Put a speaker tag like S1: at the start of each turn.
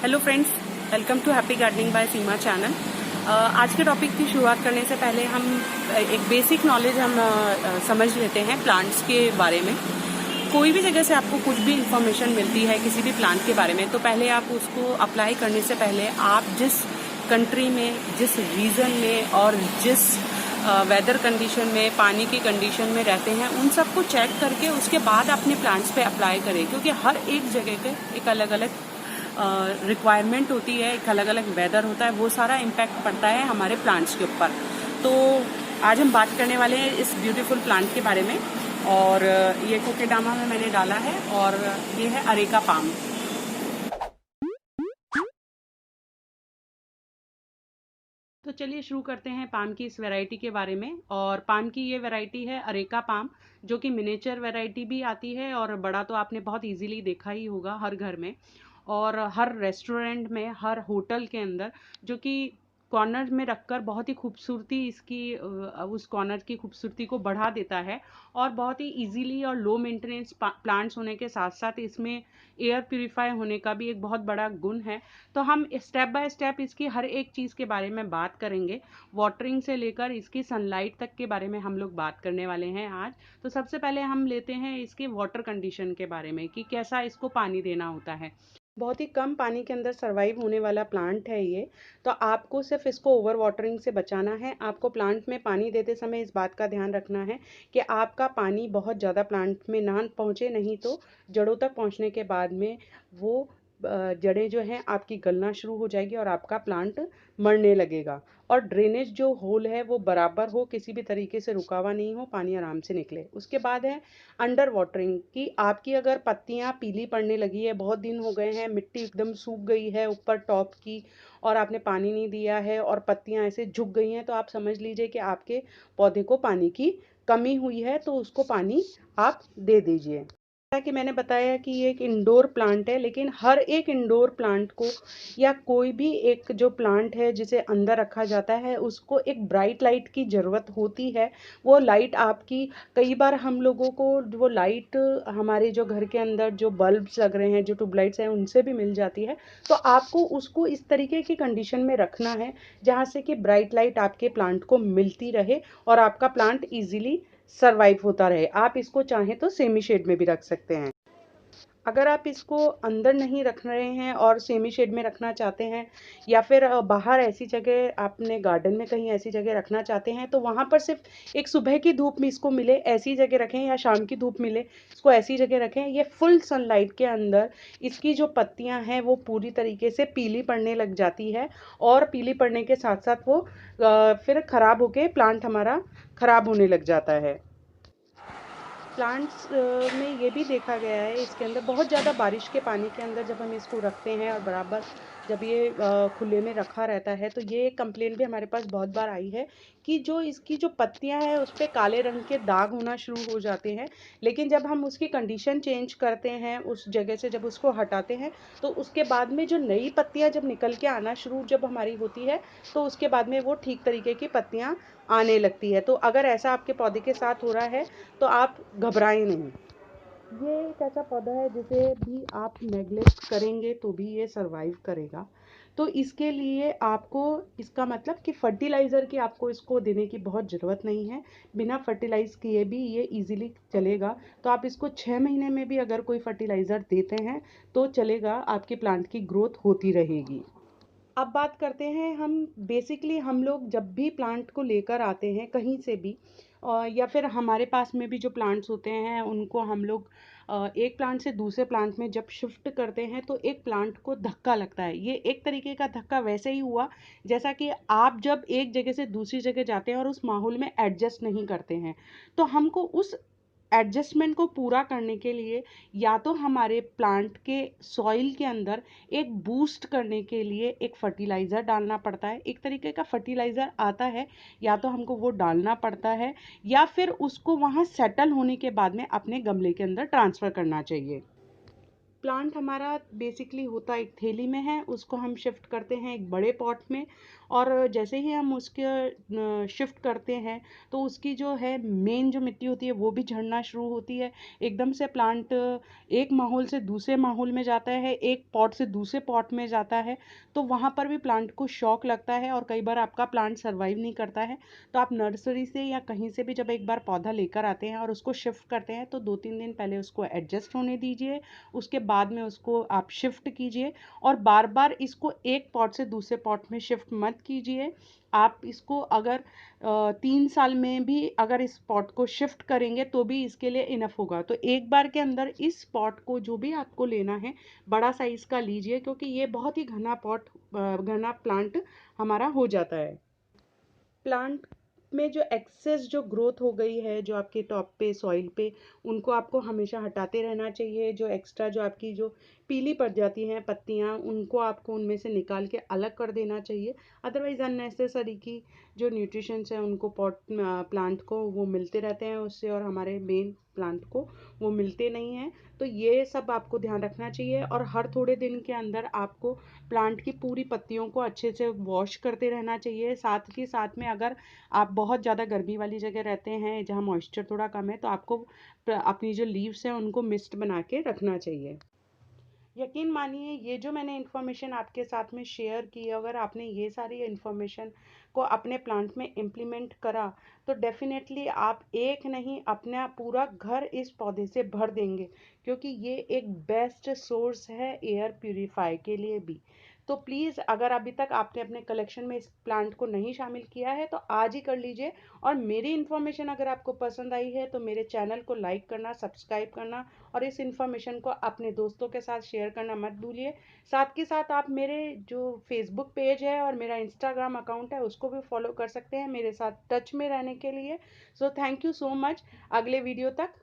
S1: Hello friends, welcome to happy gardening by Seema channel. आज के topic की शुरुआत करने से पहले हम एक बेसिक नॉलेज समझ लेते हैं प्लांट्स के बारे में। कोई भी जगह से आपको कुछ भी इंफॉर्मेशन मिलती है किसी भी प्लांट के बारे में, तो पहले आप उसको अप्लाई करने से पहले आप जिस कंट्री में, जिस रीजन में और जिस वेदर कंडीशन में, पानी की कंडीशन में रहते हैं, उन सबको चेक करके उसके बाद अपने प्लांट्स पे अप्लाई करें, क्योंकि हर एक जगह के एक अलग अलग रिक्वायरमेंट होती है, एक अलग अलग वेदर होता है, वो सारा इम्पैक्ट पड़ता है हमारे प्लांट्स के ऊपर। तो आज हम बात करने वाले हैं इस ब्यूटीफुल प्लांट के बारे में। और ये कोकेडामा में मैंने डाला है और ये है अरेका पाम। तो चलिए शुरू करते हैं पाम की इस वैरायटी के बारे में। और पाम की ये वैरायटी है अरेका पाम, जो कि मिनिएचर वैरायटी भी आती है और बड़ा तो आपने बहुत इजीली देखा ही होगा हर घर में और हर रेस्टोरेंट में, हर होटल के अंदर, जो कि कॉर्नर में रखकर बहुत ही खूबसूरती इसकी उस कॉर्नर की खूबसूरती को बढ़ा देता है। और बहुत ही इजीली और लो मेंटेनेंस प्लांट्स होने के साथ साथ इसमें एयर प्यूरिफाई होने का भी एक बहुत बड़ा गुण है। तो हम स्टेप बाय स्टेप इसकी हर एक चीज़ के बारे में बात करेंगे, वाटरिंग से लेकर इसकी सनलाइट तक के बारे में हम लोग बात करने वाले हैं आज। तो सबसे पहले हम लेते हैं इसके वाटर कंडीशन के बारे में कि कैसा इसको पानी देना होता है। बहुत ही कम पानी के अंदर सर्वाइव होने वाला प्लांट है ये। तो आपको सिर्फ इसको ओवर वाटरिंग से बचाना है। आपको प्लांट में पानी देते समय इस बात का ध्यान रखना है कि आपका पानी बहुत ज़्यादा प्लांट में ना पहुँचे, नहीं तो जड़ों तक पहुँचने के बाद में वो जड़ें जो हैं आपकी गलना शुरू हो जाएगी और आपका प्लांट मरने लगेगा। और ड्रेनेज जो होल है वो बराबर हो, किसी भी तरीके से रुका हुआ नहीं हो, पानी आराम से निकले। उसके बाद है अंडर वाटरिंग, कि आपकी अगर पत्तियां पीली पड़ने लगी है, बहुत दिन हो गए हैं, मिट्टी एकदम सूख गई है ऊपर टॉप की और आपने पानी नहीं दिया है और पत्तियां ऐसे झुक गई हैं, तो आप समझ लीजिए कि आपके पौधे को पानी की कमी हुई है। तो उसको पानी आप दे दीजिए। कि मैंने बताया कि ये एक इंडोर प्लांट है, लेकिन हर एक इंडोर प्लांट को या कोई भी एक जो प्लांट है जिसे अंदर रखा जाता है, उसको एक ब्राइट लाइट की ज़रूरत होती है। वो लाइट आपकी, कई बार हम लोगों को वो लाइट हमारे जो घर के अंदर जो बल्ब्स लग रहे हैं, जो ट्यूबलाइट्स हैं, उनसे भी मिल जाती है। तो आपको उसको इस तरीके की कंडीशन में रखना है जहाँ से कि ब्राइट लाइट आपके प्लांट को मिलती रहे और आपका प्लांट ईजिली सर्वाइव होता रहे। आप इसको चाहें तो सेमी शेड में भी रख सकते हैं। अगर आप इसको अंदर नहीं रख रहे हैं और सेमी शेड में रखना चाहते हैं, या फिर बाहर ऐसी जगह आपने गार्डन में कहीं ऐसी जगह रखना चाहते हैं, तो वहाँ पर सिर्फ एक सुबह की धूप में इसको मिले ऐसी जगह रखें, या शाम की धूप मिले इसको ऐसी जगह रखें। ये फुल सनलाइट के अंदर इसकी जो पत्तियाँ हैं वो पूरी तरीके से पीली पड़ने लग जाती है और पीली पड़ने के साथ साथ वो फिर ख़राब होके प्लांट हमारा ख़राब होने लग जाता है। प्लांट्स में ये भी देखा गया है, इसके अंदर बहुत ज़्यादा बारिश के पानी के अंदर जब हम इसको रखते हैं और बराबर जब ये खुले में रखा रहता है, तो ये कंप्लेन भी हमारे पास बहुत बार आई है कि जो इसकी जो पत्तियां हैं उस पर काले रंग के दाग होना शुरू हो जाते हैं। लेकिन जब हम उसकी कंडीशन चेंज करते हैं, उस जगह से जब उसको हटाते हैं, तो उसके बाद में जो नई पत्तियां जब निकल के आना शुरू जब हमारी होती है, तो उसके बाद में वो ठीक तरीके की पत्तियां आने लगती है। तो अगर ऐसा आपके पौधे के साथ हो रहा है तो आप घबराएं नहीं। ये एक ऐसा पौधा है जिसे भी आप नेग्लेक्ट करेंगे तो भी ये सरवाइव करेगा। तो इसके लिए आपको, इसका मतलब कि फर्टिलाइज़र की आपको इसको देने की बहुत ज़रूरत नहीं है। बिना फर्टिलाइज किए भी ये इजीली चलेगा। तो आप इसको 6 महीने में भी अगर कोई फर्टिलाइज़र देते हैं तो चलेगा, आपके प्लांट की ग्रोथ होती रहेगी। अब बात करते हैं हम, बेसिकली हम लोग जब भी प्लांट को लेकर आते हैं कहीं से भी, या फिर हमारे पास में भी जो प्लांट्स होते हैं उनको हम लोग एक प्लांट से दूसरे प्लांट में जब शिफ्ट करते हैं, तो एक प्लांट को धक्का लगता है। ये एक तरीके का धक्का वैसे ही हुआ जैसा कि आप जब एक जगह से दूसरी जगह जाते हैं और उस माहौल में एडजस्ट नहीं करते हैं, तो हमको उस एडजस्टमेंट को पूरा करने के लिए या तो हमारे प्लांट के सॉइल के अंदर एक बूस्ट करने के लिए एक फर्टिलाइज़र डालना पड़ता है। एक तरीके का फर्टिलाइज़र आता है, या तो हमको वो डालना पड़ता है या फिर उसको वहाँ सेटल होने के बाद में अपने गमले के अंदर ट्रांसफ़र करना चाहिए। प्लांट हमारा बेसिकली होता एक थैली में है, उसको हम शिफ्ट करते हैं एक बड़े पॉट में और जैसे ही हम उसके शिफ्ट करते हैं तो उसकी जो है मेन जो मिट्टी होती है वो भी झड़ना शुरू होती है। एकदम से प्लांट एक माहौल से दूसरे माहौल में जाता है, एक पॉट से दूसरे पॉट में जाता है, तो वहाँ पर भी प्लांट को शॉक लगता है और कई बार आपका प्लांट सर्वाइव नहीं करता है। तो आप नर्सरी से या कहीं से भी जब एक बार पौधा लेकर आते हैं और उसको शिफ्ट करते हैं तो 2-3 दिन पहले उसको एडजस्ट होने दीजिए, उसके बाद में उसको आप शिफ्ट कीजिए। और बार बार इसको एक पॉट से दूसरे पॉट में शिफ्ट मत कीजिए। आप इसको अगर 3 साल में भी अगर इस पॉट को शिफ्ट करेंगे तो भी इसके लिए इनफ होगा। तो एक बार के अंदर इस पॉट को जो भी आपको लेना है बड़ा साइज का लीजिए, क्योंकि ये बहुत ही घना प्लांट हमारा हो जाता है। प्लांट में जो एक्सेस जो ग्रोथ हो गई है जो आपके टॉप पे सॉइल पे, उनको आपको हमेशा हटाते रहना चाहिए। जो एक्स्ट्रा जो आपकी जो पीली पड़ जाती हैं पत्तियां, उनको आपको उनमें से निकाल के अलग कर देना चाहिए। अदरवाइज अननेसेसरी की जो न्यूट्रिशंस हैं उनको प्लांट को वो मिलते रहते हैं उससे, और हमारे मेन प्लांट को वो मिलते नहीं हैं। तो ये सब आपको ध्यान रखना चाहिए। और हर थोड़े दिन के अंदर आपको प्लांट की पूरी पत्तियों को अच्छे से वॉश करते रहना चाहिए। साथ ही साथ में अगर आप बहुत ज़्यादा गर्मी वाली जगह रहते हैं जहाँ मॉइस्चर थोड़ा कम है तो आपको अपनी जो लीव्स हैं उनको मिस्ट बना के रखना चाहिए। यकीन मानिए ये जो मैंने इन्फॉर्मेशन आपके साथ में शेयर की, अगर आपने ये सारी इन्फॉर्मेशन को अपने प्लांट में इम्प्लीमेंट करा तो डेफिनेटली आप एक नहीं अपना पूरा घर इस पौधे से भर देंगे, क्योंकि ये एक बेस्ट सोर्स है एयर प्यूरीफाई के लिए भी। तो प्लीज़ अगर अभी तक आपने अपने कलेक्शन में इस प्लांट को नहीं शामिल किया है तो आज ही कर लीजिए। और मेरी इन्फॉर्मेशन अगर आपको पसंद आई है तो मेरे चैनल को लाइक करना, सब्सक्राइब करना और इस इन्फॉर्मेशन को अपने दोस्तों के साथ शेयर करना मत भूलिए। साथ के साथ आप मेरे जो फेसबुक पेज है और मेरा इंस्टाग्राम अकाउंट है उसको भी फॉलो कर सकते हैं मेरे साथ टच में रहने के लिए। So thank you so much. अगले वीडियो तक